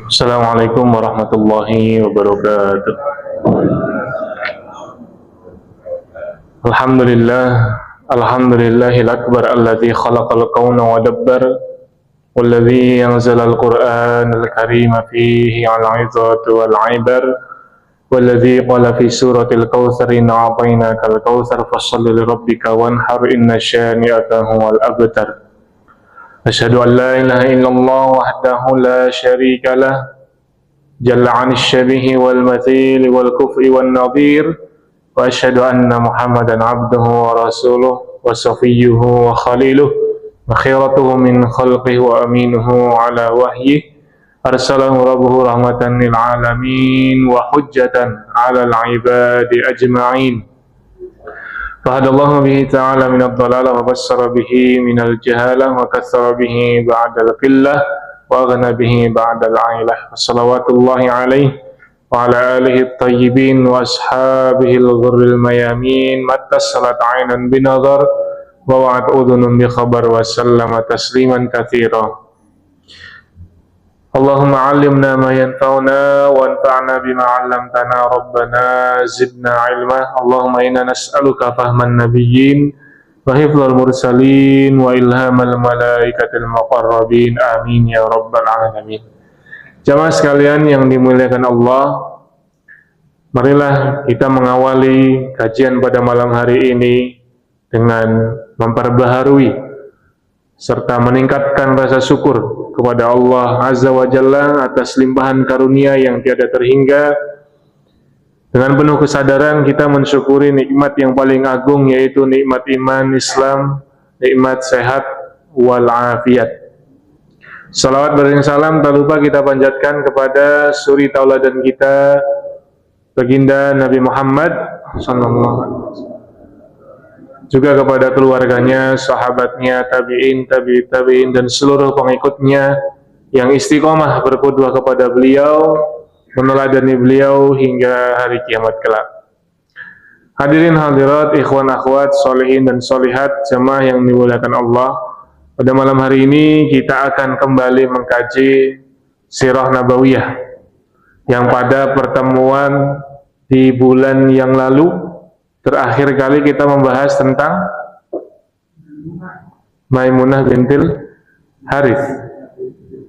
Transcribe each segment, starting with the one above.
Assalamualaikum warahmatullahi wabarakatuh. Alhamdulillah, alhamdulillahil akbar alladzi khalaqal kauna wa dabbar walladzi anzalal qur'anal karima fihi al-'izatu wal 'ibar walladzi qala fi suratil kautsar inna a'tainakal kautsar fasholli li rabbika wanhar inna syani'aka huwal abtar. Asyhadu an la ilaha illallah wahdahu la syarika lah jalla 'anil syabihi wal mathil wal kufi wan nadhir wa asyhadu anna Muhammadan 'abduhu wa rasuluhu wa safiyyuhu wa khaliluhu wa khiratuhu min khalqihi wa aminuhu 'ala wahyihi arsalahu rabbuhu rahmatan lil 'alamin wa hujjatan 'alal 'ibadi ajma'in. Fahadallahu bihi ta'ala minad dhalalah wa bassara bihi minal jahalah wa katsara bihi ba'dal qillah wa aghna bihi ba'dal 'ailah. Wassalawatullahi alaihi wa ala alihi at-tayyibin wa ashabihi al-ghurril mayamin mattasalat 'ainan binadhar wa wa'at udhunun bi khabar wa sallama tasliman katsira. Allahumma 'allimna ma yanfa'una wa anfa'na bima 'allamtana rabbana zidna 'ilma. Allahumma inna nas'aluka fahman nabiyyin wa hifdzal mursalin wa ilhamal malaikatil muqarrabin. Amin ya rabbal alamin. Jamaah sekalian yang dimuliakan Allah, marilah kita mengawali kajian pada malam hari ini dengan memperbaharui serta meningkatkan rasa syukur kepada Allah Azza wa Jalla atas limpahan karunia yang tiada terhingga. Dengan penuh kesadaran kita mensyukuri nikmat yang paling agung, yaitu nikmat iman Islam, nikmat sehat wal afiat. Salawat dan salam tak lupa kita panjatkan kepada suri tauladan kita, baginda Nabi Muhammad sallallahu alaihi wasallam, juga kepada keluarganya, sahabatnya, tabi'in, tabi'in, dan seluruh pengikutnya yang istiqomah berqudwah kepada beliau, meneladani beliau hingga hari kiamat kelak. Hadirin hadirat, ikhwan akhwat, solehin dan solihat, jemaah yang dimuliakan Allah, pada malam hari ini kita akan kembali mengkaji sirah nabawiyah yang pada pertemuan di bulan yang lalu terakhir kali kita membahas tentang Maimunah bintil Harith.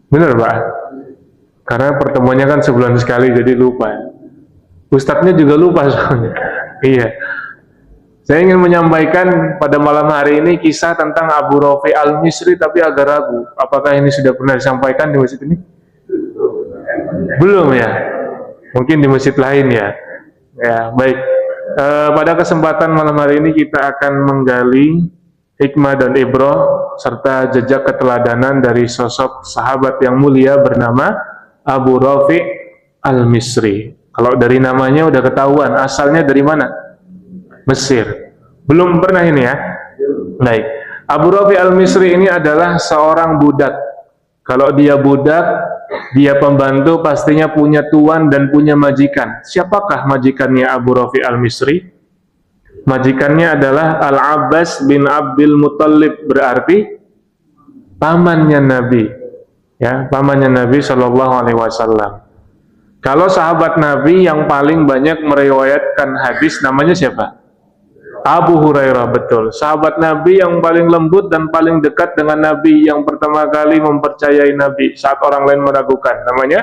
Benar Pak? Karena pertemuannya kan sebulan sekali, jadi lupa. Ustadznya juga lupa soalnya. Iya. Saya ingin menyampaikan pada malam hari ini kisah tentang Abu Rafi al-Misri, tapi agak ragu. Apakah ini sudah pernah disampaikan di masjid ini? Belum ya? Mungkin di masjid lain ya. Ya, baik. Pada kesempatan malam hari ini kita akan menggali hikmah dan ibrah serta jejak keteladanan dari sosok sahabat yang mulia bernama Abu Rafi al-Misri. Kalau dari namanya udah ketahuan asalnya dari mana? Mesir. Belum pernah ini ya? Baik. Abu Rafi al-Misri ini adalah seorang budak. Kalau dia budak, dia pembantu, pastinya punya tuan dan punya majikan. Siapakah majikannya Abu Rafi al-Misri? Majikannya adalah Al-Abbas bin Abdul Muttalib, berarti pamannya Nabi. Ya, pamannya Nabi Shallallahu Alaihi Wasallam. Kalau sahabat Nabi yang paling banyak meriwayatkan hadis namanya siapa? Abu Hurairah, betul. Sahabat Nabi yang paling lembut dan paling dekat dengan Nabi, yang pertama kali mempercayai Nabi saat orang lain meragukan, namanya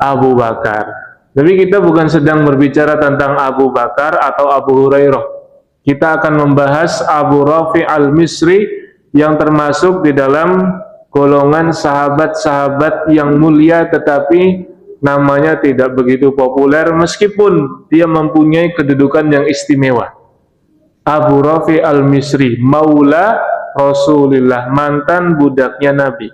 Abu Bakar. Tapi kita bukan sedang berbicara tentang Abu Bakar atau Abu Hurairah. Kita akan membahas Abu Rafi al-Misri yang termasuk di dalam golongan sahabat-sahabat yang mulia, tetapi namanya tidak begitu populer meskipun dia mempunyai kedudukan yang istimewa. Abu Rafi al-Misri, maula Rasulullah, mantan budaknya Nabi.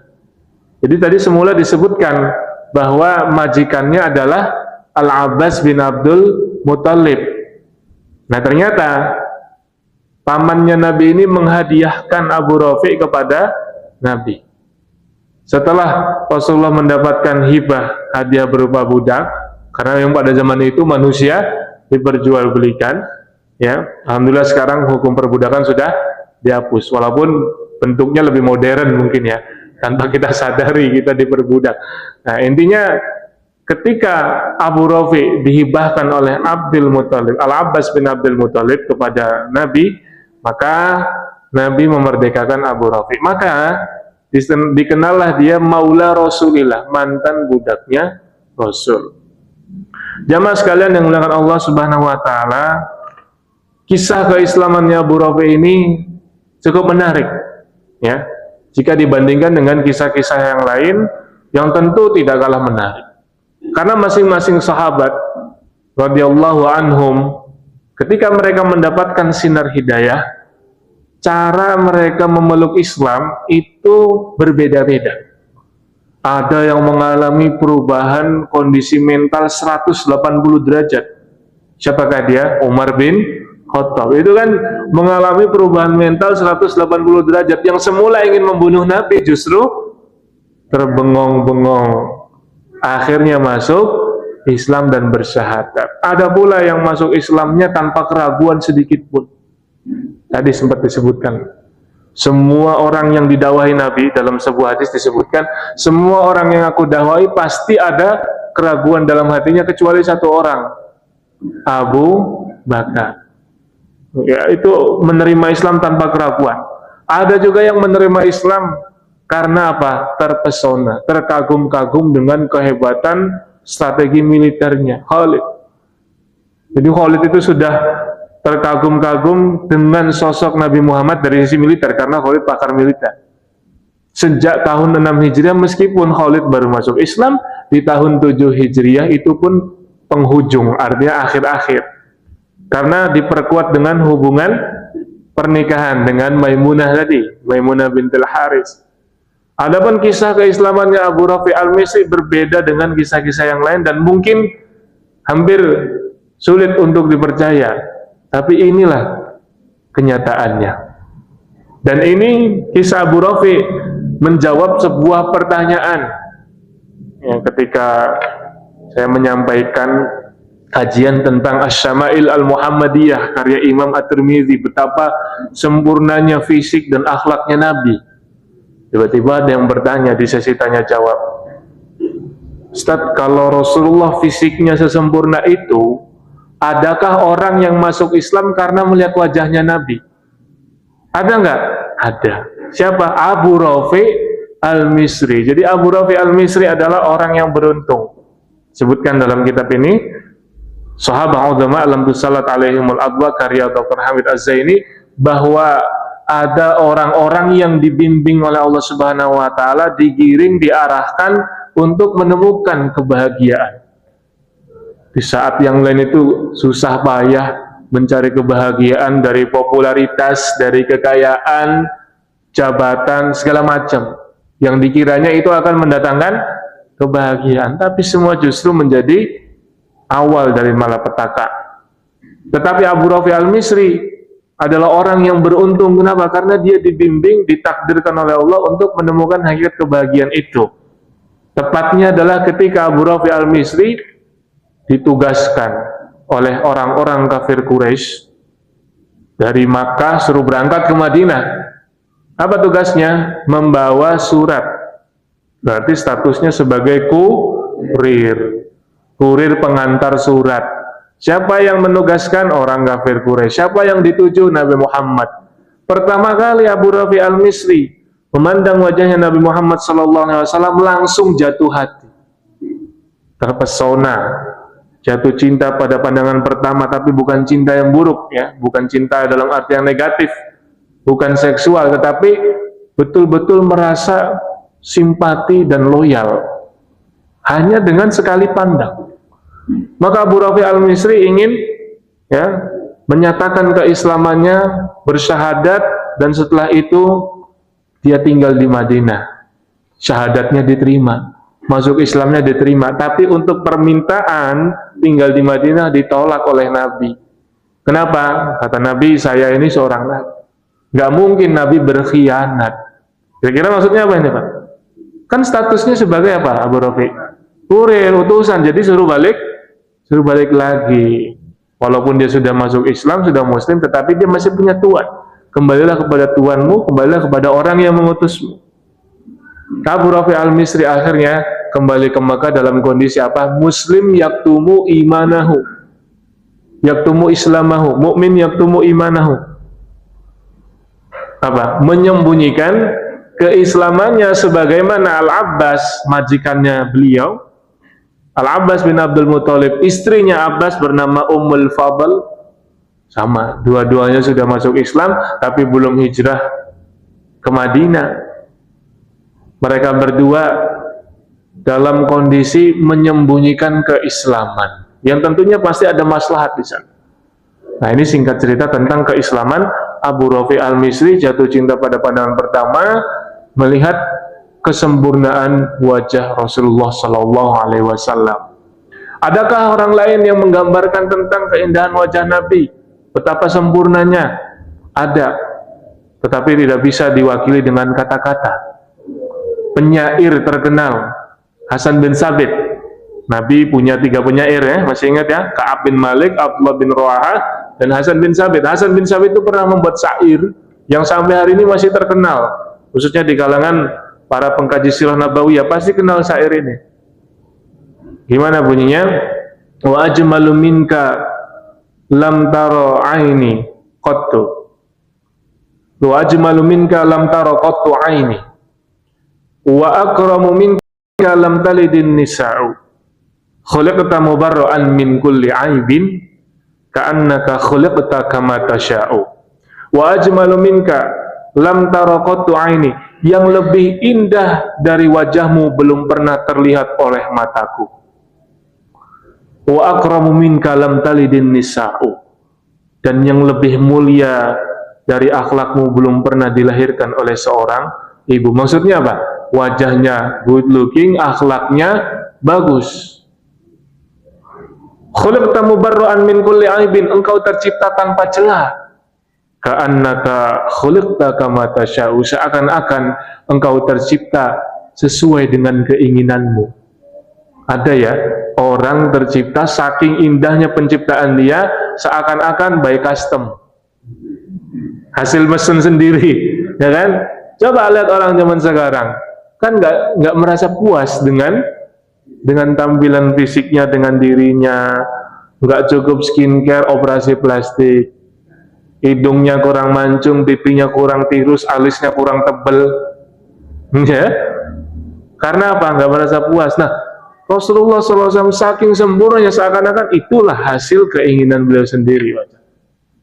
Jadi tadi semula disebutkan bahwa majikannya adalah Al-Abbas bin Abdul Muttalib. Nah, ternyata pamannya Nabi ini menghadiahkan Abu Rafi kepada Nabi. Setelah Rasulullah mendapatkan hibah, hadiah berupa budak, karena yang pada zaman itu manusia diperjualbelikan. Ya, alhamdulillah sekarang hukum perbudakan sudah dihapus, walaupun bentuknya lebih modern mungkin ya. tanpa kita sadari kita diperbudak. Nah, intinya ketika Abu Rafi dihibahkan oleh Abdul Muthalib, Al-Abbas bin Abdul Muthalib kepada Nabi, maka Nabi memerdekakan Abu Rafi. Maka dikenallah dia Maula Rasulillah, mantan budaknya Rasul. Jamaah sekalian yang dimuliakan Allah Subhanahu wa taala, kisah keislamannya Abu Rafi ini cukup menarik, ya. Jika dibandingkan dengan kisah-kisah yang lain yang tentu tidak kalah menarik. Karena masing-masing sahabat radhiyallahu anhum ketika mereka mendapatkan sinar hidayah, cara mereka memeluk Islam itu berbeda-beda. Ada yang mengalami perubahan kondisi mental 180 derajat. Siapakah dia? Umar bin Khattab. Itu kan mengalami perubahan mental 180 derajat. Yang semula ingin membunuh Nabi justru terbengong-bengong. Akhirnya masuk Islam dan bersyahadat. Ada pula yang masuk Islamnya tanpa keraguan sedikit pun. Tadi sempat disebutkan, semua orang yang didakwahi Nabi, dalam sebuah hadis disebutkan, semua orang yang aku dakwahi pasti ada keraguan dalam hatinya kecuali satu orang, Abu Bakar. Ya, itu menerima Islam tanpa keraguan. Ada juga yang menerima Islam karena apa? Terpesona, terkagum-kagum dengan kehebatan strategi militernya Khalid. Jadi Khalid itu sudah terkagum-kagum dengan sosok Nabi Muhammad dari sisi militer, karena Khalid pakar militer. Sejak tahun 6 Hijriah, meskipun Khalid baru masuk Islam, di tahun 7 Hijriah itu pun penghujung, artinya akhir-akhir. Karena diperkuat dengan hubungan pernikahan dengan Maimunah tadi, Maimunah bintul Haris. Adapun kisah keislamannya Abu Rafi Al-Misri berbeda dengan kisah-kisah yang lain dan mungkin hampir sulit untuk dipercaya. Tapi inilah kenyataannya. Dan ini kisah Abu Rafi menjawab sebuah pertanyaan. Ya, ketika saya menyampaikan kajian tentang Asy-Syama'il Al-Muhammadiyah karya Imam At-Tirmidzi, betapa sempurnanya fisik dan akhlaknya Nabi. Tiba-tiba ada yang bertanya di sesi tanya jawab, Ustaz, kalau Rasulullah fisiknya sesempurna itu, adakah orang yang masuk Islam karena melihat wajahnya Nabi? Ada nggak? Ada. Siapa? Abu Rafi Al-Misri. Jadi Abu Rafi Al-Misri adalah orang yang beruntung. Sebutkan dalam kitab ini, Sahabat Udama Alam Tusalat Alaihimul Adwa karya Dr. Hamid Az-Zaini, bahwa ada orang-orang yang dibimbing oleh Allah Subhanahu wa taala, digiring, diarahkan untuk menemukan kebahagiaan. Di saat yang lain itu susah payah mencari kebahagiaan dari popularitas, dari kekayaan, jabatan, segala macam. Yang dikiranya itu akan mendatangkan kebahagiaan, tapi semua justru menjadi awal dari malapetaka. Tetapi Abu Rafi Al-Misri adalah orang yang beruntung. Kenapa? Karena dia dibimbing, ditakdirkan oleh Allah untuk menemukan hakikat kebahagiaan itu. Tepatnya adalah ketika Abu Rafi Al-Misri ditugaskan oleh orang-orang kafir Quraisy dari Makkah, suruh berangkat ke Madinah. Apa tugasnya? Membawa surat. Berarti statusnya sebagai kurir pengantar surat. Siapa yang menugaskan? Orang kafir Quraisy. Siapa yang dituju? Nabi Muhammad. Pertama kali Abu Rafi Al-Misri memandang wajahnya Nabi Muhammad SAW, langsung jatuh hati, terpesona, jatuh cinta pada pandangan pertama. Tapi bukan cinta yang buruk, ya, bukan cinta dalam arti yang negatif, bukan seksual, tetapi betul-betul merasa simpati dan loyal hanya dengan sekali pandang. Maka Abu Rafi Al-Misri ingin, ya, menyatakan keislamannya, bersyahadat, dan setelah itu dia tinggal di Madinah. Syahadatnya diterima, masuk Islamnya diterima, tapi untuk permintaan tinggal di Madinah ditolak oleh Nabi. Kenapa? Kata Nabi, saya ini seorang Nabi, nggak mungkin Nabi berkhianat. Kira-kira maksudnya apa ini, Pak? Kan statusnya sebagai apa Abu Rafi? Kurir, utusan, jadi suruh balik lagi. Walaupun dia sudah masuk Islam, sudah Muslim, tetapi dia masih punya tuan. Kembalilah kepada tuanmu, kembalilah kepada orang yang mengutusmu. Abu Rafi al-Misri akhirnya kembali ke Mekah dalam kondisi apa? Muslim yaktumu imanahu, yaktumu islamahu, mukmin yaktumu imanahu. Apa? Menyembunyikan keislamannya, sebagaimana Al-Abbas, majikannya beliau, Al-Abbas bin Abdul Muthalib, istrinya Abbas bernama Ummul Fadl, sama, dua-duanya sudah masuk Islam tapi belum hijrah ke Madinah. Mereka berdua dalam kondisi menyembunyikan keislaman, yang tentunya pasti ada maslahat di sana. Nah, ini singkat cerita tentang keislaman Abu Rafi al-Misri, jatuh cinta pada pandangan pertama, melihat kesempurnaan wajah Rasulullah Sallallahu Alaihi Wasallam. Adakah orang lain yang menggambarkan tentang keindahan wajah Nabi, betapa sempurnanya? Ada, tetapi tidak bisa diwakili dengan kata-kata. Penyair terkenal Hasan bin Sabit, Nabi punya 3 penyair ya, masih ingat ya? Ka'ab bin Malik, Abdullah bin Rawahah, dan Hasan bin Sabit. Hasan bin Sabit itu pernah membuat syair yang sampai hari ini masih terkenal, khususnya di kalangan para pengkaji sirah nabawiyah pasti kenal syair ini. Gimana bunyinya? Wa ajmalu minka lam taro aini qattu, wa ajmalu minka lam taro qattu aini, wa akramu minka lam talidin nisa'u, khuliqta mubarra'an min kulli aibin ka'annaka khuliqta kama tasha'u. Wa ajmalu minka lam tara qattu aini, yang lebih indah dari wajahmu belum pernah terlihat oleh mataku. Wa akramu minka lam talidin nisa'u, dan yang lebih mulia dari akhlakmu belum pernah dilahirkan oleh seorang ibu. Maksudnya apa? Wajahnya good looking, akhlaknya bagus. Khuliqta mubarra'an min kulli aibin, engkau tercipta tanpa celah. Ka'annaka khuliqta kama tasya'u, seakan-akan engkau tercipta sesuai dengan keinginanmu. Ada ya, orang tercipta saking indahnya penciptaan dia, seakan-akan by custom, hasil mesin sendiri, ya kan? Coba lihat orang zaman sekarang, kan nggak merasa puas dengan tampilan fisiknya, dengan dirinya. Nggak cukup skincare, operasi plastik, hidungnya kurang mancung, pipinya kurang tirus, alisnya kurang tebel, ya. Karena apa? Nggak merasa puas. Nah, Rasulullah SAW saking sempurnanya, seakan-akan itulah hasil keinginan beliau sendiri.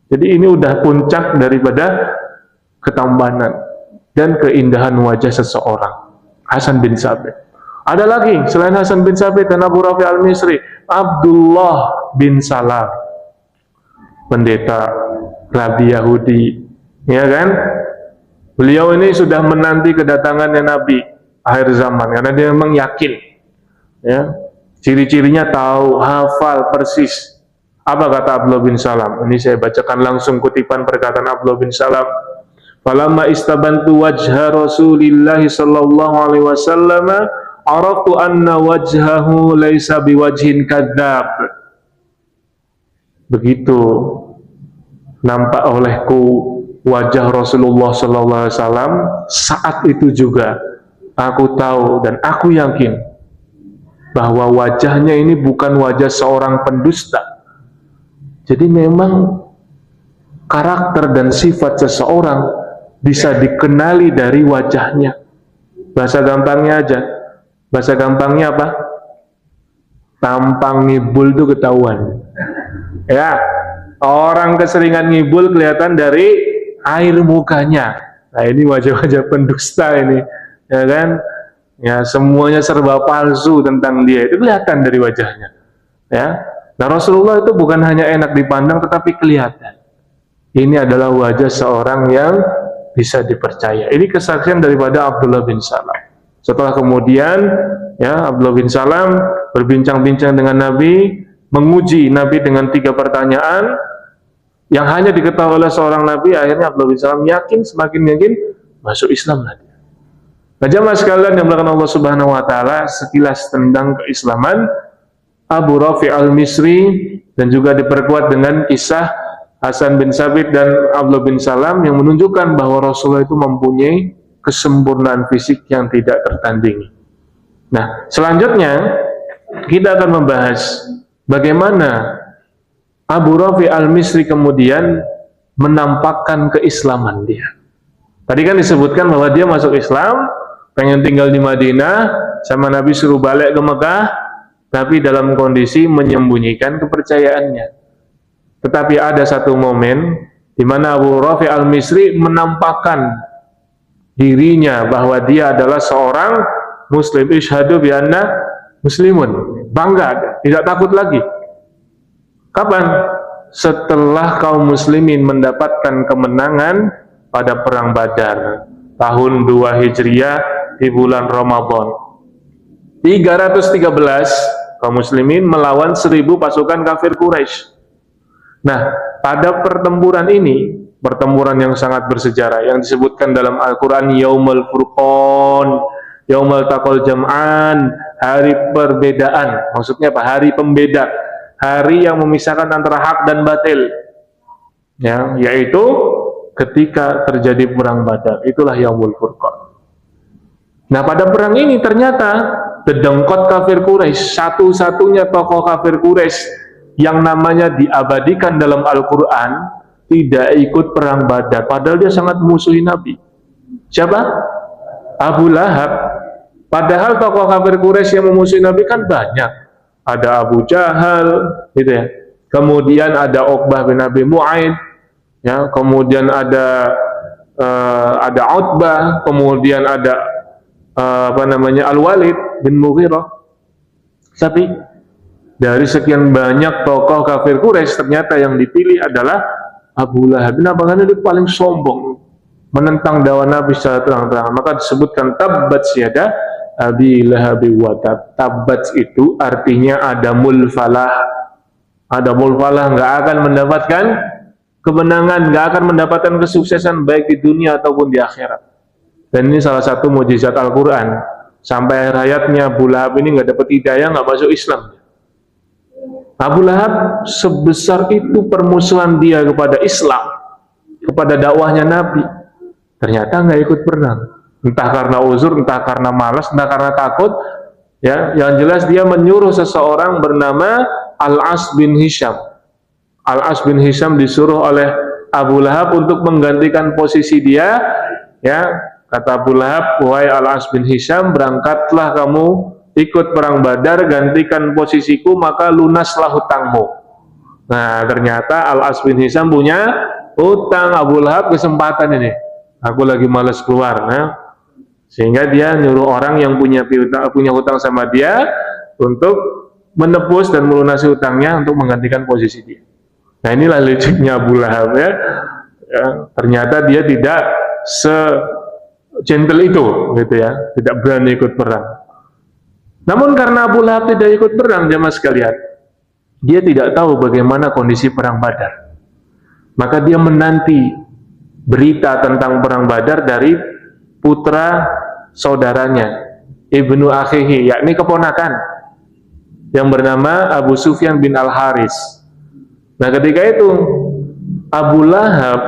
Jadi ini udah puncak daripada ketampanan dan keindahan wajah seseorang, Hasan bin Sabit. Ada lagi selain Hasan bin Sabit dan Abu Rafi al-Misri, Abdullah bin Salam, pendeta Rabi Yahudi, ya kan? Beliau ini sudah menanti kedatangannya Nabi akhir zaman karena dia memang yakin, ya. Ciri-cirinya tahu, hafal persis. Apa kata Abdullah bin Salam? Ini saya bacakan langsung kutipan perkataan Abdullah bin Salam. Falamma istabantu wajha Rasulillah sallallahu alaihi wasallam, araftu anna wajhahu laisa biwajhin kadzab. Begitu nampak olehku wajah Rasulullah sallallahu alaihi wasallam, saat itu juga aku tahu dan aku yakin bahwa wajahnya ini bukan wajah seorang pendusta. Jadi memang karakter dan sifat seseorang bisa dikenali dari wajahnya. Bahasa gampangnya aja, bahasa gampangnya apa? Tampang ngibul itu ketahuan. Ya, orang keseringan ngibul kelihatan dari air mukanya. Nah, ini wajah-wajah pendusta ini, ya kan? Ya, semuanya serba palsu tentang dia, itu kelihatan dari wajahnya. Ya. Nah, Rasulullah itu bukan hanya enak dipandang tetapi kelihatan. Ini adalah wajah seorang yang bisa dipercaya. Ini kesaksian daripada Abdullah bin Salam. Setelah kemudian, ya, Abdullah bin Salam berbincang-bincang dengan Nabi, menguji Nabi dengan 3 pertanyaan yang hanya diketahui oleh seorang Nabi. Akhirnya Abdullah bin Salam yakin, semakin yakin masuk Islam lagi. Nah, jamaah sekalian yang melakukan Allah Subhanahu wa taala, sekilas tentang keislaman Abu Rafi al-Misri, dan juga diperkuat dengan kisah Hasan bin Sabit dan Abdullah bin Salam yang menunjukkan bahwa Rasulullah itu mempunyai kesempurnaan fisik yang tidak tertandingi. Nah, selanjutnya kita akan membahas bagaimana Abu Rafi al-Misri kemudian menampakkan keislaman dia. Tadi kan disebutkan bahwa dia masuk Islam, pengen tinggal di Madinah, sama Nabi suruh balik ke Mekah, tapi dalam kondisi menyembunyikan kepercayaannya. Tetapi ada satu momen di mana Abu Rafi al-Misri menampakkan dirinya bahwa dia adalah seorang Muslim. Isyhadu bi anna muslimun. Bangga, tidak takut lagi. Kapan? Setelah kaum muslimin mendapatkan kemenangan pada perang Badar tahun 2 Hijriah di bulan Ramadan. 313 kaum muslimin melawan 1000 pasukan kafir Quraisy. Nah, pada pertempuran ini, pertempuran yang sangat bersejarah yang disebutkan dalam Al-Qur'an Yaumul Furqan, Yaumul Taqal Jam'an, hari perbedaan. Maksudnya apa? Hari pembeda, hari yang memisahkan antara hak dan batil. Ya, yaitu ketika terjadi perang Badar. Itulah Yaumul Furqan. Nah, pada perang ini ternyata dedengkot kafir Quraisy, satu-satunya tokoh kafir Quraisy yang namanya diabadikan dalam Al-Quran, tidak ikut perang Badar, padahal dia sangat musuhi Nabi. Siapa? Abu Lahab. Padahal tokoh kafir Quraisy yang memusuhi Nabi kan banyak. Ada Abu Jahal, gitu ya. Kemudian ada Uqbah bin Abi Mu'aid, ya. Kemudian ada Utbah, kemudian ada Al-Walid bin Mughirah. Tapi dari sekian banyak tokoh kafir Quraisy, ternyata yang dipilih adalah Abu Lahab. Kenapa? Karena dia paling sombong, menentang dakwah Nabi secara terang-terangan. Maka disebutkan tabbat yada Abi Lahab wa tab. Tabbat itu artinya adamul falah. Adamul falah, nggak akan mendapatkan kemenangan, nggak akan mendapatkan kesuksesan baik di dunia ataupun di akhirat. Dan ini salah satu mukjizat Al-Quran. Sampai akhir hayatnya Abu Lahab ini nggak dapat hidayah, nggak masuk Islam. Abu Lahab sebesar itu permusuhan dia kepada Islam, kepada dakwahnya Nabi, ternyata nggak ikut perang. Entah karena uzur, entah karena malas, entah karena takut. Ya, yang jelas dia menyuruh seseorang bernama Al-As bin Hisham. Al-As bin Hisham disuruh oleh Abu Lahab untuk menggantikan posisi dia. Ya, kata Abu Lahab, wahai Al-As bin Hisham, berangkatlah kamu ikut perang Badar, gantikan posisiku, maka lunaslah hutangmu. Nah, ternyata Al-As bin Hisham punya hutang. Abu Lahab kesempatan ini, aku lagi malas keluar. Nah, sehingga dia nyuruh orang yang punya hutang sama dia untuk menebus dan melunasi hutangnya untuk menggantikan posisi dia. Nah, inilah liciknya Abu Lahab, ya. Ternyata dia tidak se-gentle itu, gitu ya, tidak berani ikut perang. Namun karena Abu Lahab tidak ikut perang, jemaah sekalian, dia tidak tahu bagaimana kondisi perang Badar. Maka dia menanti berita tentang perang Badar dari putra saudaranya, Ibnu Akhihi, yakni keponakan, yang bernama Abu Sufyan bin Al-Haris. Nah, ketika itu Abu Lahab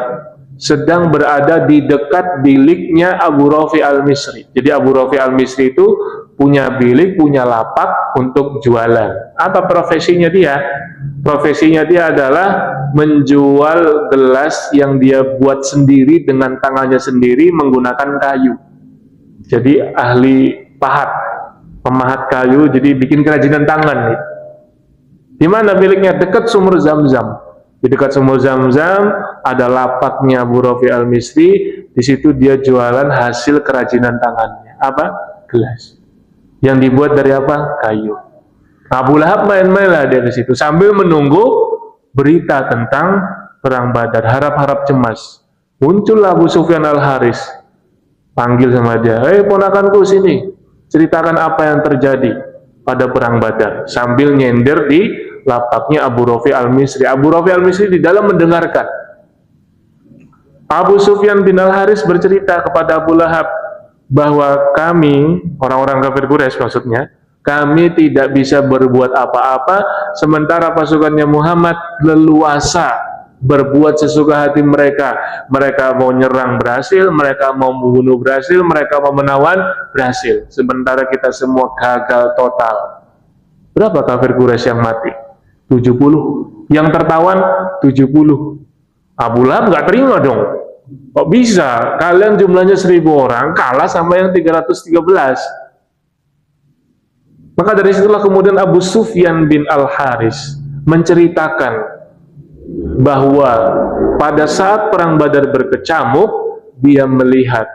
sedang berada di dekat biliknya Abu Rafi al-Misri. Jadi Abu Rafi al-Misri itu punya bilik, punya lapak untuk jualan. Apa profesinya dia? Profesinya dia adalah menjual gelas yang dia buat sendiri dengan tangannya sendiri menggunakan kayu. Jadi ahli pahat, pemahat kayu, jadi bikin kerajinan tangan. Di mana biliknya? Dekat sumur Zam-Zam. Di dekat sumur Zam-Zam ada lapaknya Abu Rafi al-Misri. Di situ dia jualan hasil kerajinan tangannya. Apa? Gelas. Yang dibuat dari apa? Kayu. Abu Lahab main-mainlah dia di situ sambil menunggu berita tentang perang Badar. Harap-harap cemas. Muncul Abu Sufyan Al-Haris, panggil sama dia, "Hei ponakanku, sini, ceritakan apa yang terjadi pada perang Badar." Sambil nyender di lapaknya Abu Rafi al-Misri. Abu Rafi al-Misri di dalam mendengarkan. Abu Sufyan bin Al-Haris bercerita kepada Abu Lahab bahwa kami, orang-orang kafir Quraisy maksudnya, kami tidak bisa berbuat apa-apa sementara pasukannya Muhammad leluasa berbuat sesuka hati mereka. Mereka mau nyerang berhasil, mereka mau membunuh berhasil, mereka mau menawan berhasil. Sementara kita semua gagal total. Berapa kafir Quraisy yang mati? 70. Yang tertawan 70. Abu Lahab nggak terima dong. Kok bisa? Kalian jumlahnya 1000 orang kalah sama yang 313. Maka dari situlah kemudian Abu Sufyan bin Al-Haris menceritakan bahwa pada saat perang Badar berkecamuk, dia melihat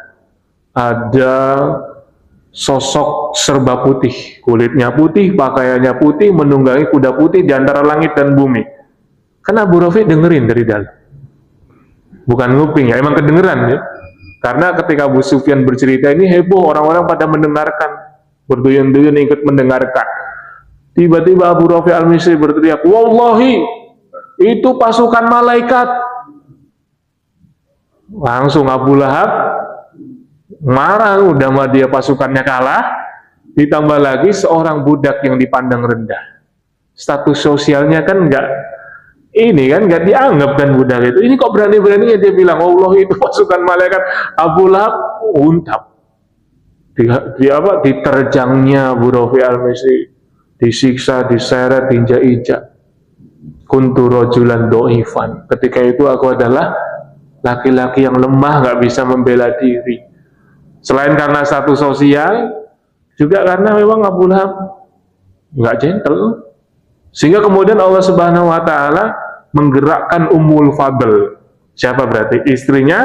ada sosok serba putih, kulitnya putih, pakaiannya putih, menunggangi kuda putih di antara langit dan bumi. Karena Abu Rafi dengerin dari dalam, bukan nguping ya, emang kedengeran ya. Karena ketika Abu Sufyan bercerita ini heboh, orang-orang pada mendengarkan, berduyun-duyun ikut mendengarkan. Tiba-tiba Abu Rafi Al-Misri berteriak, "Wallahi, itu pasukan malaikat." Langsung Abu Lahab marah, udah mah dia pasukannya kalah, ditambah lagi seorang budak yang dipandang rendah. Status sosialnya kan nggak dianggap kan budak itu. Ini kok berani-beraninya dia bilang, "Allah itu pasukan malaikat." Abu Lahab untap. Diterjangnya Abu Rafi Al-Misri, disiksa, diseret, diinjak-injak. Kuntu rajulan do'ifan. Ketika itu aku adalah laki-laki yang lemah, nggak bisa membela diri. Selain karena status sosial, juga karena memang Abu Lahab nggak gentle. Sehingga kemudian Allah Subhanahu wa Ta'ala menggerakkan Ummul Fadl. Siapa berarti? Istrinya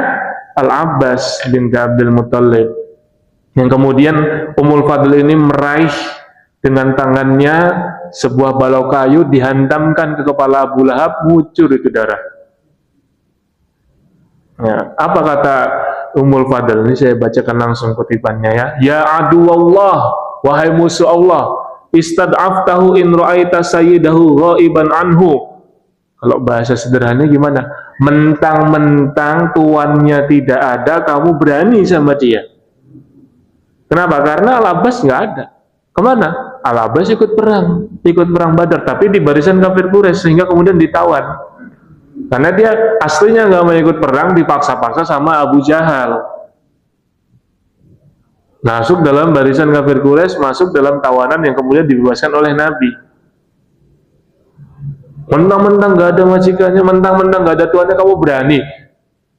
Al-Abbas bin Abdul Muttalib. Yang kemudian Ummul Fadl ini meraih dengan tangannya sebuah balau kayu, dihantamkan ke kepala Abu Lahab, ngucur itu darah. Ya, apa kata Ummul Fadl? Ini saya bacakan langsung kutipannya ya. "Ya adu Allah, wahai musuh Allah, istad'aftahu in ra'aita sayyidahu ghaiban anhu." Kalau bahasa sederhananya gimana? Mentang-mentang tuannya tidak ada, kamu berani sama dia. Kenapa? Karena Al-Abbas nggak ada. Kemana? Al-Abbas ikut perang Badar, tapi di barisan kafir Quraisy, sehingga kemudian ditawan. Karena dia aslinya nggak mau ikut perang, dipaksa-paksa sama Abu Jahal. Masuk dalam barisan kafir Quraisy, masuk dalam tawanan yang kemudian dibebaskan oleh Nabi. Mentang-mentang nggak ada majikannya, mentang-mentang nggak ada tuannya, kamu berani.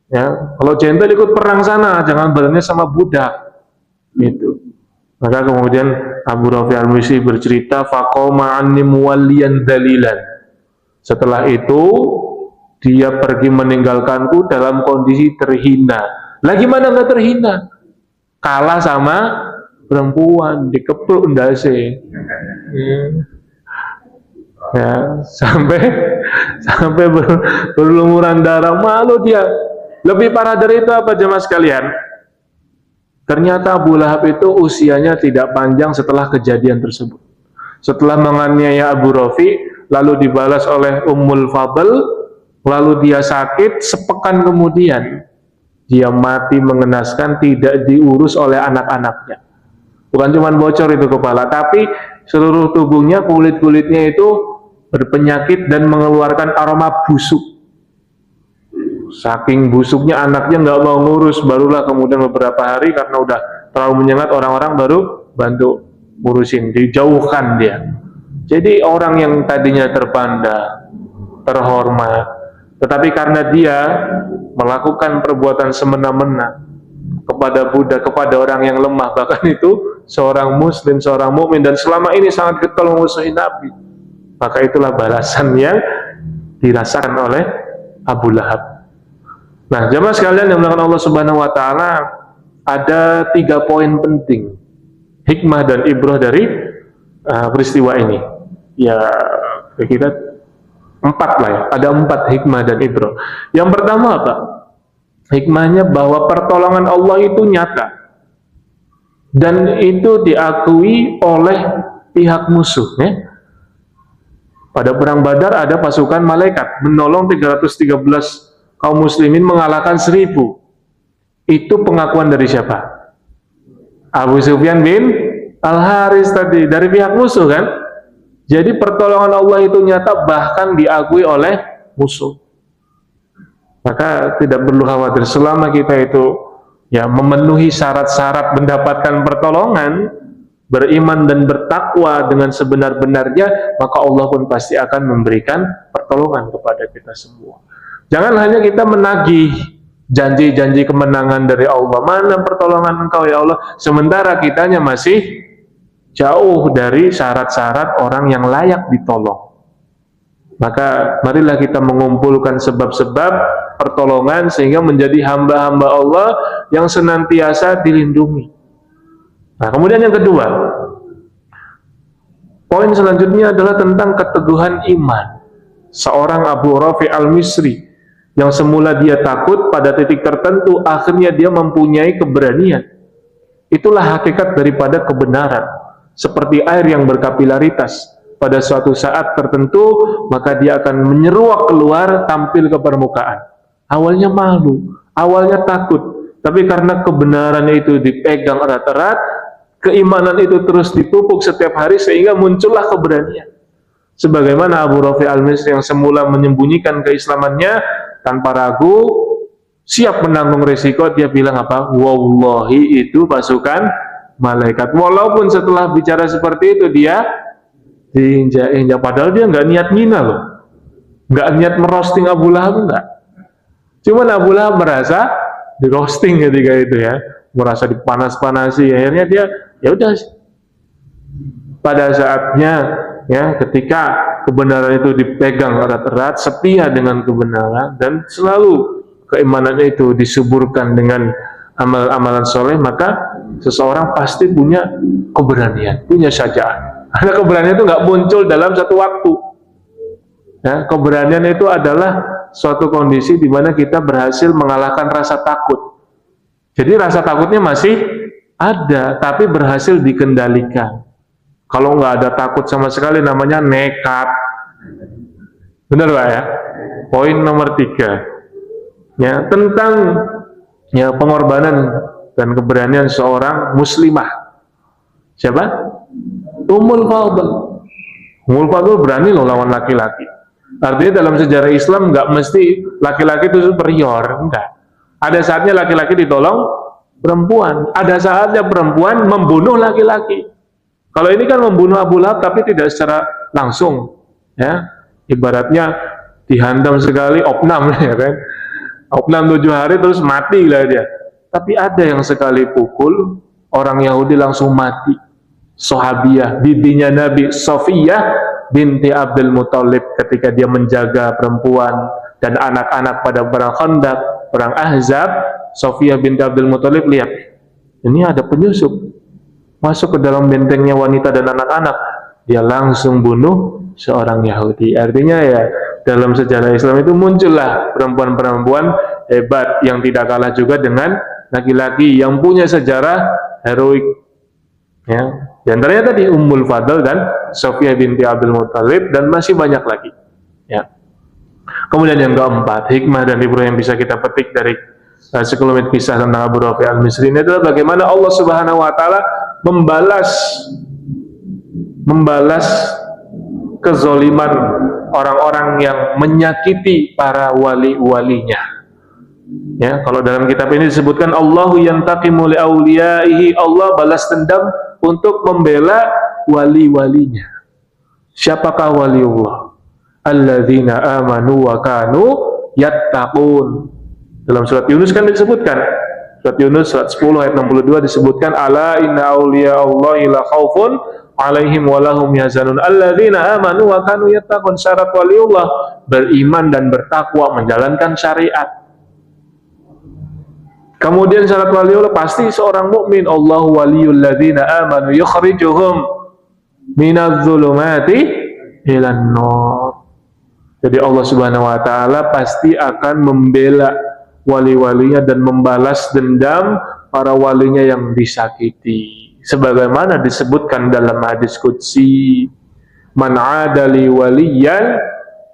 Ya, kalau gentle ikut perang sana, jangan berani sama budak. Itu. Maka kemudian Abu Rafi Al-Misri bercerita, "Faqoma anni muwalliyan dalilan." Setelah itu dia pergi meninggalkanku dalam kondisi terhina. Lagi mana nggak terhina? Kalah sama perempuan, dikepluk ndase. Ya, sampai berlumuran darah, malu dia. Lebih parah dari itu apa jemaah sekalian? Ternyata Abu Lahab itu usianya tidak panjang setelah kejadian tersebut. Setelah menganiaya Abu Rafi, lalu dibalas oleh Ummul Fadl, lalu dia sakit, sepekan kemudian dia mati mengenaskan, tidak diurus oleh anak-anaknya. Bukan cuma bocor itu kepala, tapi seluruh tubuhnya, kulit-kulitnya itu berpenyakit dan mengeluarkan aroma busuk. Saking busuknya anaknya nggak mau ngurus, barulah kemudian beberapa hari karena udah terlalu menyengat, orang-orang baru bantu ngurusin, dijauhkan dia. Jadi orang yang tadinya terpandang, terhormat, tetapi karena dia melakukan perbuatan semena-mena kepada budak, kepada orang yang lemah, bahkan itu seorang muslim, seorang mukmin, dan selama ini sangat getol memusuhi Nabi, maka itulah balasan yang dirasakan oleh Abu Lahab. Nah, jemaah sekalian yang dimuliakan Allah Subhanahu wa Ta'ala, ada 3 poin penting hikmah dan ibrah dari peristiwa ini. Ya, kita 4 lah ya, ada 4 hikmah dan ibrah. Yang pertama apa? Hikmahnya bahwa pertolongan Allah itu nyata dan itu diakui oleh pihak musuh ya. Pada perang Badar ada pasukan malaikat menolong 313 kaum muslimin, mengalahkan 1000. Itu pengakuan dari siapa? Abu Sufyan bin Al-Haris tadi, dari pihak musuh kan? Jadi pertolongan Allah itu nyata, bahkan diakui oleh musuh. Maka tidak perlu khawatir, selama kita itu ya memenuhi syarat-syarat mendapatkan pertolongan, beriman dan bertakwa dengan sebenar-benarnya, maka Allah pun pasti akan memberikan pertolongan kepada kita semua. Jangan hanya kita menagih janji-janji kemenangan dari Allah, mana pertolongan Engkau ya Allah, sementara kitanya masih jauh dari syarat-syarat orang yang layak ditolong. Maka marilah kita mengumpulkan sebab-sebab pertolongan sehingga menjadi hamba-hamba Allah yang senantiasa dilindungi. Nah, kemudian yang kedua, poin selanjutnya adalah tentang keteguhan iman. Seorang Abu Rafi al-Misri yang semula dia takut, pada titik tertentu akhirnya dia mempunyai keberanian. Itulah hakikat daripada kebenaran. Seperti air yang berkapilaritas, pada suatu saat tertentu maka dia akan menyeruak keluar, tampil ke permukaan. Awalnya malu, awalnya takut, tapi karena kebenaran itu dipegang erat-erat, keimanan itu terus dipupuk setiap hari sehingga muncullah keberanian. Sebagaimana Abu Rafi al-Misri yang semula menyembunyikan keislamannya, tanpa ragu siap menanggung resiko, dia bilang apa? Wallahi itu pasukan malaikat. Walaupun setelah bicara seperti itu dia diinjak-injak, padahal dia nggak niat ngina loh, nggak niat merosting Abu Lahab, enggak. Cuman Abu Lahab merasa di roasting ketika itu ya, merasa dipanas-panasi, akhirnya dia ya udah, pada saatnya ya, ketika kebenaran itu dipegang erat-erat, setia dengan kebenaran, dan selalu keimanannya itu disuburkan dengan amal-amalan soleh, maka seseorang pasti punya keberanian, punya syaja'ah. Karena keberanian itu nggak muncul dalam satu waktu. Ya, keberanian itu adalah suatu kondisi di mana kita berhasil mengalahkan rasa takut. Jadi rasa takutnya masih ada, tapi berhasil dikendalikan. Kalau nggak ada takut sama sekali, namanya nekat. Benar Pak ya? Poin nomor 3 ya, tentang ya pengorbanan dan keberanian seorang muslimah. Siapa? Ummul Fadl. Ummul Fadl berani loh lawan laki-laki. Artinya dalam sejarah Islam nggak mesti laki-laki itu superior, enggak. Ada saatnya laki-laki ditolong perempuan, ada saatnya perempuan membunuh laki-laki. Kalau ini kan membunuh Abu Lahab tapi tidak secara langsung, ya. Ibaratnya dihantam sekali, opnam ya kan. Opnam 7 hari terus mati lah dia. Tapi ada yang sekali pukul orang Yahudi langsung mati. Sahabiyah, bibinya Nabi, Sofiyah binti Abdul Muthalib, ketika dia menjaga perempuan dan anak-anak pada perang Khandaq, perang Ahzab, Sofiyah binti Abdul Muthalib lihat, ini ada penyusup masuk ke dalam bentengnya wanita dan anak-anak, dia langsung bunuh seorang Yahudi. Artinya ya, dalam sejarah Islam itu muncullah perempuan-perempuan hebat yang tidak kalah juga dengan laki-laki yang punya sejarah heroik. Ya, di antaranya tadi Ummul Fadl dan Sofiyah binti Abdul Muthalib, dan masih banyak lagi. Ya. Kemudian yang keempat, hikmah dan ibrah yang bisa kita petik dari sekelumit kisah tentang Abu Rafi al-Misri ini adalah bagaimana Allah Subhanahu wa taala membalas kezoliman orang-orang yang menyakiti para wali-walinya. Ya, kalau dalam kitab ini disebutkan Allahu yantaqimu li awliyaihi, Allah balas dendam untuk membela wali-walinya. Siapakah waliullah? Alladzina amanu wa kanu yattaqun. Dalam surat Yunus kan disebutkan, surat Yunus surat 10 ayat 62 disebutkan, ala inna awliya Allahi la khaufun alaihim walahum yazanun alladzina amanu wa kanu yattaqun. Syarat waliullah beriman dan bertakwa, menjalankan syariat. Kemudian syarat waliullah pasti seorang mukmin, Allahu waliyul ladzina amanu yukhrijuhum minadz zulumati ilan nur. Jadi Allah Subhanahu wa taala pasti akan membela wali-walinya dan membalas dendam para walinya yang disakiti. Sebagaimana disebutkan dalam hadis qudsi, man 'adali waliyan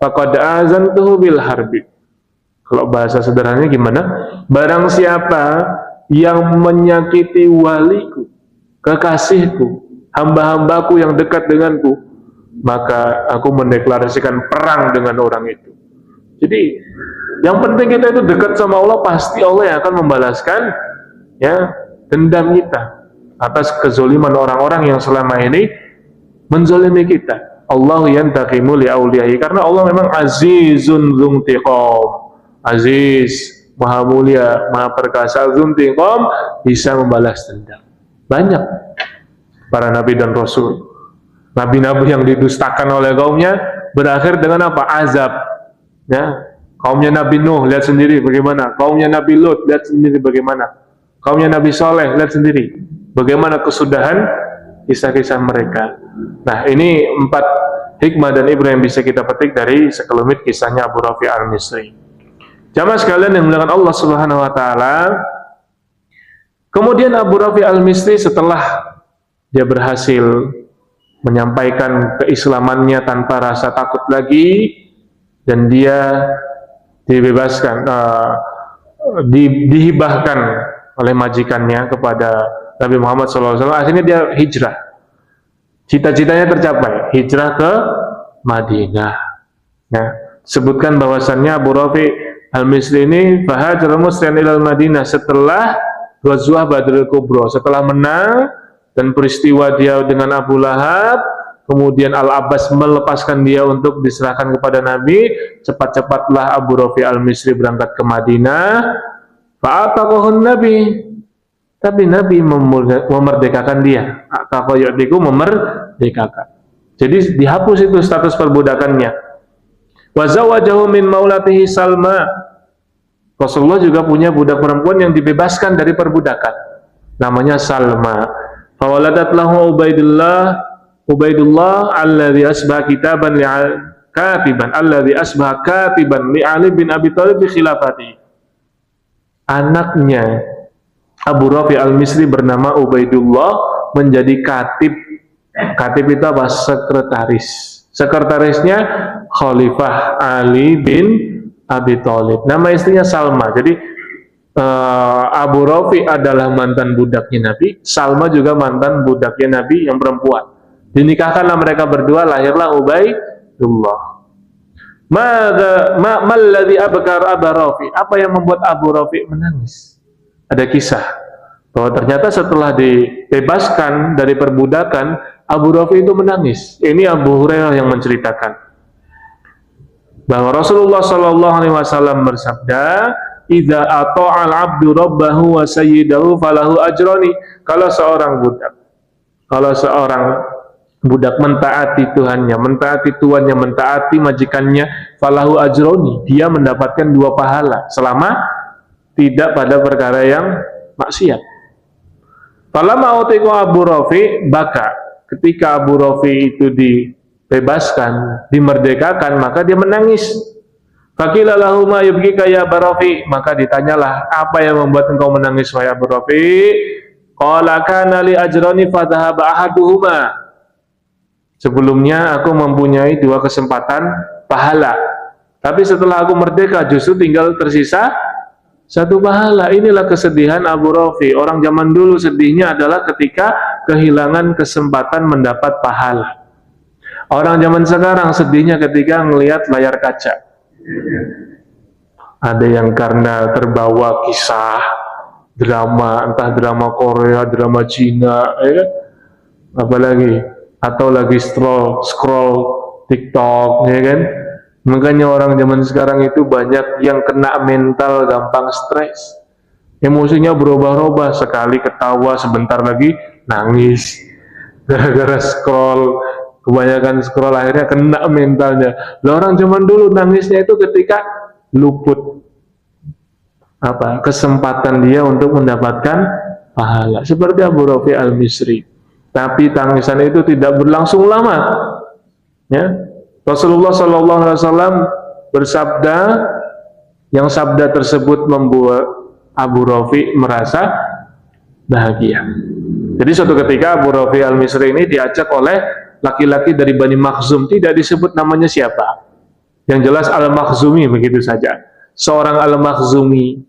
faqad azantuhu bil harbi. Kalau bahasa sederhananya gimana? Barang siapa yang menyakiti waliku, kekasihku, hamba-hambaku yang dekat denganku, maka aku mendeklarasikan perang dengan orang itu. Jadi Yang penting kita itu dekat sama Allah, pasti Allah yang akan membalaskan ya dendam kita atas kezoliman orang-orang yang selama ini menzolimi kita. Allah yantaqimu li awliyaihi, karena Allah memang azizun dzuntiqam, aziz, maha mulia, maha perkasa, dzuntiqam, bisa membalas dendam. Banyak para nabi dan rasul, nabi-nabi yang didustakan oleh kaumnya berakhir dengan apa? Azab. Ya, kaumnya Nabi Nuh, lihat sendiri bagaimana. Kaumnya Nabi Lut, lihat sendiri bagaimana. Kaumnya Nabi Soleh, lihat sendiri bagaimana kesudahan kisah-kisah mereka. Nah, ini 4 hikmah dan ibrah yang bisa kita petik dari sekelumit kisahnya Abu Rafi al-Misri. Jamaah sekalian yang dimuliakan Allah Subhanahu wa taala, kemudian Abu Rafi al-Misri setelah dia berhasil menyampaikan keislamannya tanpa rasa takut lagi, dan dia dibebaskan, dihibahkan oleh majikannya kepada Nabi Muhammad SAW. Akhirnya dia hijrah, cita-citanya tercapai, hijrah ke Madinah. Nah, sebutkan bahwasannya Abu Rafi al-Misri ini fahajara musliman ilal Madinah setelah Ghazwah Badrul Kubra, setelah menang dan peristiwa dia dengan Abu Lahab, kemudian Al-Abbas melepaskan dia untuk diserahkan kepada Nabi, cepat-cepatlah Abu Rafi al-Misri berangkat ke Madinah. Fa'ataqahun Nabi, tapi Nabi memerdekakan dia. Ataqayatiku, memerdekakan. Jadi dihapus itu status perbudakannya. Wa zawajahu min maulatihi Salma. Rasulullah juga punya budak perempuan yang dibebaskan dari perbudakan, namanya Salma. Fawaladat lahu Ubaidullah alladhi asbah katiban li Ali bin Abi Thalib fi khilafati. Anaknya Abu Rafi al-Misri bernama Ubaidullah menjadi katib. Katib itu apa? Sekretaris. Sekretarisnya Khalifah Ali bin Abi Thalib. Nama istrinya Salma. Jadi Abu Rafi adalah mantan budaknya Nabi, Salma juga mantan budaknya Nabi yang perempuan. Dinikahkanlah mereka berdua, lahirlah Ubaidullah. Malladzi abkar Abu Rafi? Apa yang membuat Abu Rafi menangis? Ada kisah bahwa ternyata setelah dibebaskan dari perbudakan, Abu Rafi itu menangis. Ini Abu Hurairah yang menceritakan bahwa Rasulullah SAW bersabda, "Idza ata'al 'abdu rabbahu wa sayyidahu falahu ajrani." Kalau seorang budak mentaati Tuhannya, mentaati tuannya, mentaati majikannya, falahu ajroni, dia mendapatkan 2 pahala selama tidak pada perkara yang maksiat. Falamma utiqa Abu Rafi baka. Ketika Abu Rafi itu dibebaskan, dimerdekakan, maka dia menangis. Faqila lahu ma yubkika ya Abu Rafi, maka ditanyalah, apa yang membuat engkau menangis wahai Abu Rafi? Qala kana li ajrani fa dhahaba ahaduhuma. Sebelumnya aku mempunyai 2 kesempatan pahala, tapi setelah aku merdeka justru tinggal tersisa 1 pahala. Inilah kesedihan Abu Rafi. Orang zaman dulu sedihnya adalah ketika kehilangan kesempatan mendapat pahala. Orang zaman sekarang sedihnya ketika melihat layar kaca. Ada yang karena terbawa kisah drama, entah drama Korea, drama Cina, ya kan? Apalagi atau lagi scroll TikTok, ya kan? Makanya orang zaman sekarang itu banyak yang kena mental, gampang stres, emosinya berubah-ubah, sekali ketawa, sebentar lagi nangis, gara-gara scroll, kebanyakan scroll akhirnya kena mentalnya. Lah orang zaman dulu nangisnya itu ketika luput kesempatan dia untuk mendapatkan pahala, seperti Abu Rafi al-Misri. Tapi tangisan itu tidak berlangsung lama. Ya, Rasulullah SAW bersabda, yang sabda tersebut membuat Abu Rafi merasa bahagia. Jadi suatu ketika Abu Rafi al-Misri ini diajak oleh laki-laki dari Bani Makhzum, tidak disebut namanya siapa. Yang jelas Al-Makhzumi, begitu saja. Seorang Al-Makhzumi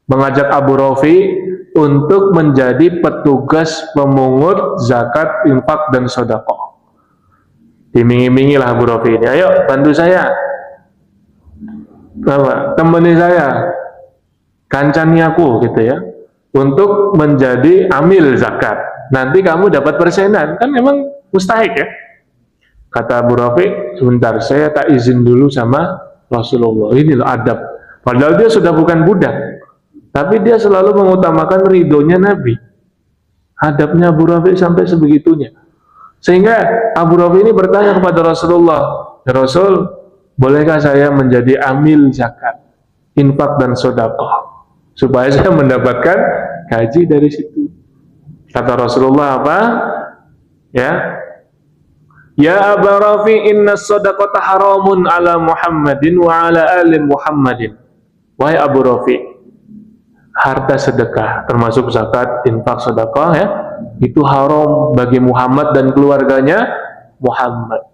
mengajak Abu Rafi untuk menjadi petugas pemungut zakat, infak, dan sedekah. Dimingi-mingilah Abu Rafi ini, ayo bantu saya. temani saya, kancani aku gitu ya, untuk menjadi amil zakat. Nanti kamu dapat persenan, kan memang mustahik ya. Kata Abu Rafi, sebentar, saya tak izin dulu sama Rasulullah. Ini loh adab. Padahal dia sudah bukan budak, tapi dia selalu mengutamakan ridhonya Nabi. Adabnya Abu Rafi sampai sebegitunya. Sehingga Abu Rafi ini bertanya kepada Rasulullah, ya Rasul, bolehkah saya menjadi amil zakat, infak dan sedekah, supaya saya mendapatkan gaji dari situ. Kata Rasulullah apa? Ya Abu Rafi, inna sadaqata haramun ala Muhammadin wa ala ali Muhammadin. Wahai Abu Rafi, harta sedekah termasuk zakat, infak, sedekah ya, itu haram bagi Muhammad dan keluarganya Muhammad.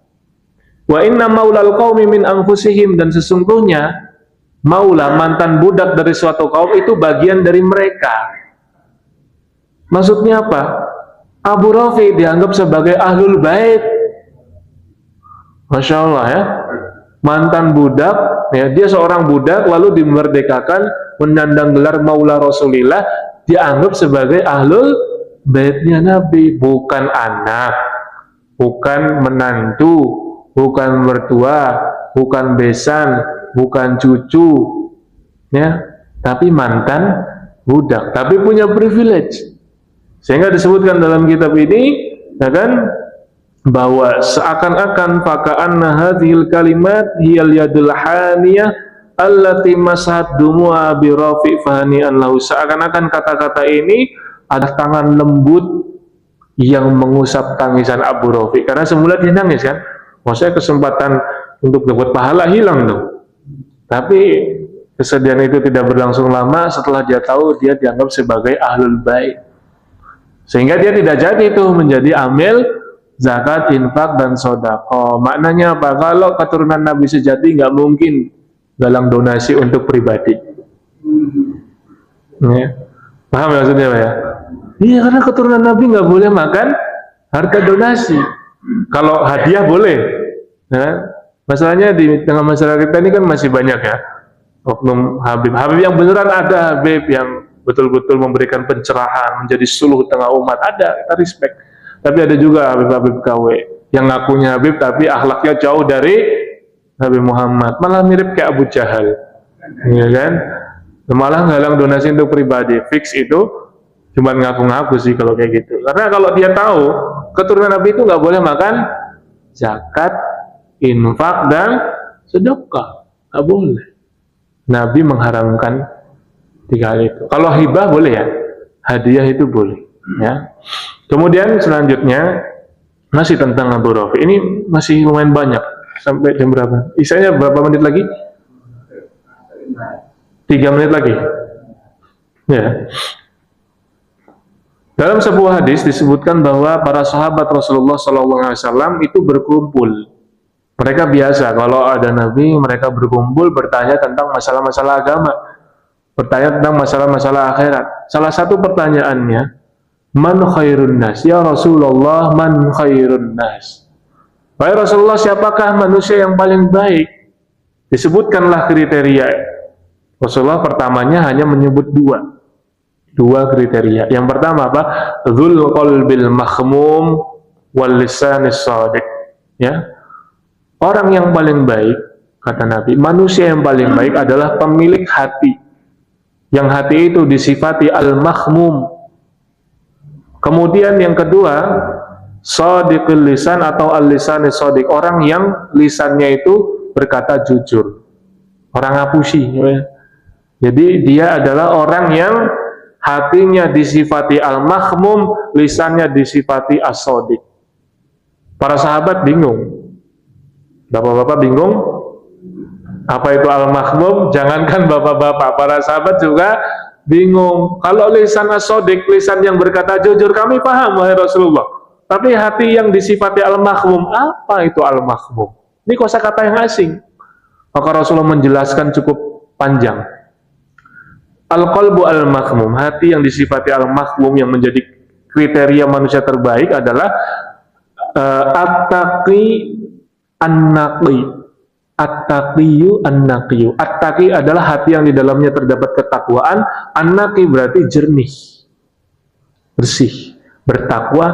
Wa inna maulal qaumi min anfusihim, dan sesungguhnya maula, mantan budak dari suatu kaum, itu bagian dari mereka. Maksudnya apa? Abu Rafi dianggap sebagai ahlul bait. Masya Allah ya, mantan budak ya, dia seorang budak lalu dimerdekakan, menyandang gelar maula Rasulillah, dianggap sebagai ahlul baitnya Nabi, bukan anak, bukan menantu, bukan mertua, bukan besan, bukan cucu ya, tapi mantan budak, tapi punya privilege. Sehingga disebutkan dalam kitab ini ya kan, bahwa seakan-akan faka'anna hadhil kalimat hiyal yadul haniyah allati masad dumu'a bi rafi fahani'an lahu. Seakan-akan kata-kata ini ada tangan lembut yang mengusap tangisan Abu Rafi, karena semula dia nangis kan, maksudnya kesempatan untuk dapat pahala hilang dong. Tapi kesedihan itu tidak berlangsung lama setelah dia tahu dia dianggap sebagai ahlul bait, sehingga dia tidak jadi itu menjadi amil zakat, infak, dan sedekah. Maknanya apa? Kalau keturunan Nabi sejati nggak mungkin galang donasi untuk pribadi. Ya. Paham ya maksudnya Pak ya? Iya, karena keturunan Nabi nggak boleh makan harta donasi. Kalau hadiah boleh. Ya. Masalahnya di tengah masyarakat kita ini kan masih banyak ya oknum Habib. Habib yang beneran ada, Habib yang betul-betul memberikan pencerahan, menjadi suluh tengah umat, ada, kita respect. Tapi ada juga Habib-Habib KW yang ngakunya Habib tapi akhlaknya jauh dari Nabi Muhammad, malah mirip kayak Abu Jahal, ya kan? Malah galang donasi untuk pribadi, fix itu cuma ngaku-ngaku sih kalau kayak gitu. Karena kalau dia tahu keturunan Nabi itu nggak boleh makan zakat, infak, dan sedekah, nggak boleh. Nabi mengharamkan 3 hal itu. Kalau hibah boleh ya, hadiah itu boleh ya. Kemudian selanjutnya masih tentang Abu Rafi. Ini masih lumayan banyak. Sampai jam berapa? Isanya berapa menit lagi? 3 menit lagi. Ya. Dalam sebuah hadis disebutkan bahwa para sahabat Rasulullah SAW itu berkumpul. Mereka biasa kalau ada Nabi, mereka berkumpul bertanya tentang masalah-masalah agama, bertanya tentang masalah-masalah akhirat. Salah satu pertanyaannya, man khairun nas, ya Rasulullah, man khairun nas. Wahai Rasulullah, siapakah manusia yang paling baik? Disebutkanlah kriteria. Rasulullah pertamanya hanya menyebut dua kriteria. Yang pertama apa? Dzul qalbil makhmum wal lisanis shadiq. Ya. Orang yang paling baik, kata Nabi, manusia yang paling baik adalah pemilik hati. Yang hati itu disifati al-makhmum. Kemudian yang kedua, shadiqul lisan atau al-lisanis shadiq, orang yang lisannya itu berkata jujur, orang ngapusi. Jadi dia adalah orang yang hatinya disifati al-makhmum, lisannya disifati as-shadiq. Para sahabat bingung. Bapak-bapak bingung? Apa itu al-makhmum? Jangankan bapak-bapak, para sahabat juga bingung. Kalau lisan as-shadiq, lisan yang berkata jujur, kami paham wahai Rasulullah. Tapi hati yang disifati al-makhmum, apa itu al-makhmum? Ini kosakata yang asing. Maka Rasulullah menjelaskan cukup panjang. Al-qalbu al-makhmum, hati yang disifati al-makhmum, yang menjadi kriteria manusia terbaik adalah at-taqi an-naqi, At-taqiyu an-naqiyu. At-taqi adalah hati yang di dalamnya terdapat ketakwaan. An-naqi berarti jernih, bersih. Bertakwa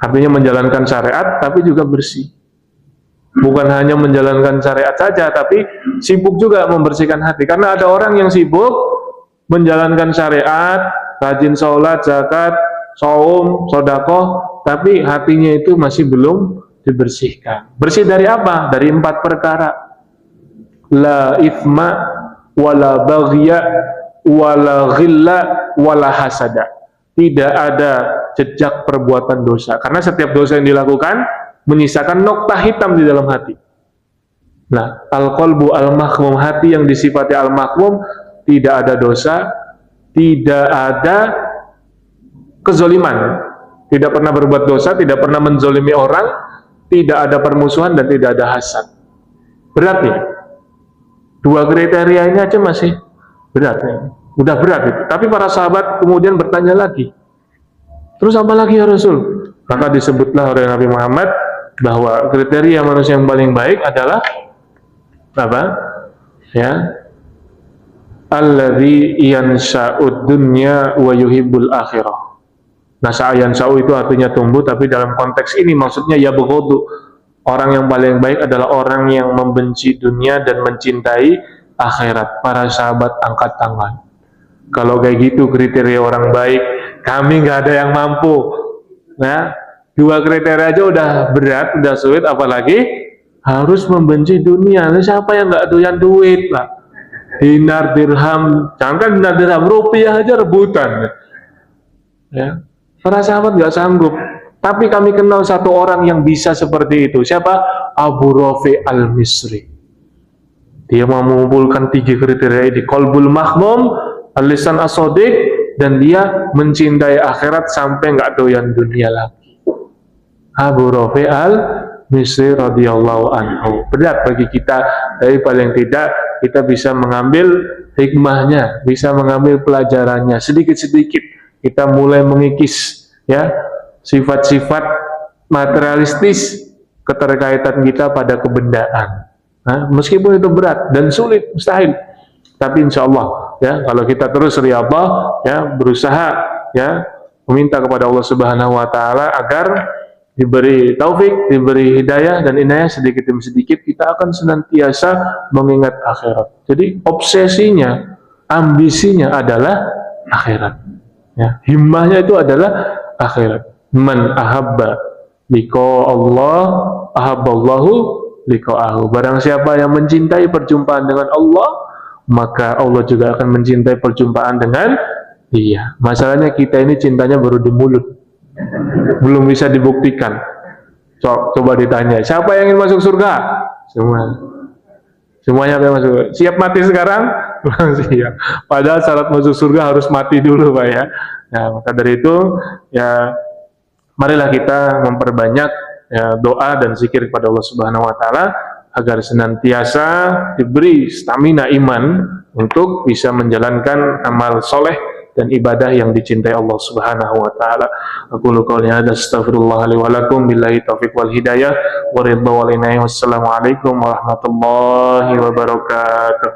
artinya menjalankan syariat tapi juga bersih. Bukan hanya menjalankan syariat saja, tapi sibuk juga membersihkan hati. Karena ada orang yang sibuk menjalankan syariat, rajin sholat, zakat, saum, sodakoh, tapi hatinya itu masih belum dibersihkan. Bersih dari apa? Dari 4 perkara. La ithma, wala baghya, wala ghilla, wala hasada. Tidak ada jejak perbuatan dosa. Karena setiap dosa yang dilakukan menyisakan noktah hitam di dalam hati. Nah, al-qalbu al-mahmum, hati yang disifati al-mahmum, tidak ada dosa, tidak ada kezoliman, tidak pernah berbuat dosa, tidak pernah menzolimi orang, tidak ada permusuhan, dan tidak ada hasad. Berat nih. 2 kriteria ini aja masih berat nih. Udah berat itu. Tapi para sahabat kemudian bertanya lagi, terus apa lagi ya Rasul? Maka disebutlah oleh Nabi Muhammad bahwa kriteria manusia yang paling baik adalah apa? Ya, alladzi yansha'ud dunya wa yuhibbul akhirah. Nasa yansha'u itu artinya tumbuh, tapi dalam konteks ini maksudnya ya begodu. Orang yang paling baik adalah orang yang membenci dunia dan mencintai akhirat. Para sahabat angkat tangan. Kalau kayak gitu kriteria orang baik, kami nggak ada yang mampu. Nah, 2 kriteria aja udah berat, udah sulit, apalagi harus membenci dunia. Nah, siapa yang nggak doyan duit, Pak? Dinar, dirham, jangan dinar, dirham, rupiah aja rebutan. Ya, para sahabat nggak sanggup. Tapi kami kenal satu orang yang bisa seperti itu. Siapa? Abu Rafi al-Misri. Dia mengumpulkan 3 kriteria ini: qalbul mahmum, al-lisan as-shadiq, dan dia mencintai akhirat sampai nggak doyan dunia lagi. Abu Rafi al-Misri radhiyallahu anhu. Berat bagi kita, tapi paling tidak kita bisa mengambil hikmahnya, bisa mengambil pelajarannya. Sedikit-sedikit kita mulai mengikis ya sifat-sifat materialistis keterkaitan kita pada kebendaan. Nah, meskipun itu berat dan sulit, mustahil, tapi insya Allah ya, kalau kita terus riyadhah ya, berusaha ya, meminta kepada Allah Subhanahu wa taala agar diberi taufik, diberi hidayah dan inayah, sedikit demi sedikit kita akan senantiasa mengingat akhirat. Jadi obsesinya, ambisinya adalah akhirat. Ya, himmahnya itu adalah akhirat. Man ahabba liqa Allah, ahabballahu liqa'ahu. Barang siapa yang mencintai perjumpaan dengan Allah, maka Allah juga akan mencintai perjumpaan dengan dia. Masalahnya kita ini cintanya baru di mulut, belum bisa dibuktikan. Coba ditanya, siapa yang ingin masuk surga? Semuanya yang masuk. Siap mati sekarang? Siap. Padahal syarat masuk surga harus mati dulu, Pak ya. Nah, maka dari itu ya, marilah kita memperbanyak ya, doa dan zikir kepada Allah Subhanahu wa taala agar senantiasa diberi stamina iman untuk bisa menjalankan amal soleh dan ibadah yang dicintai Allah Subhanahu wa taala. Aku qouli hadza, astaghfirullah li wa lakum, billahi taufiq wal hidayah, wa ridha wal inayah. Wassalamualaikum warahmatullahi wabarakatuh.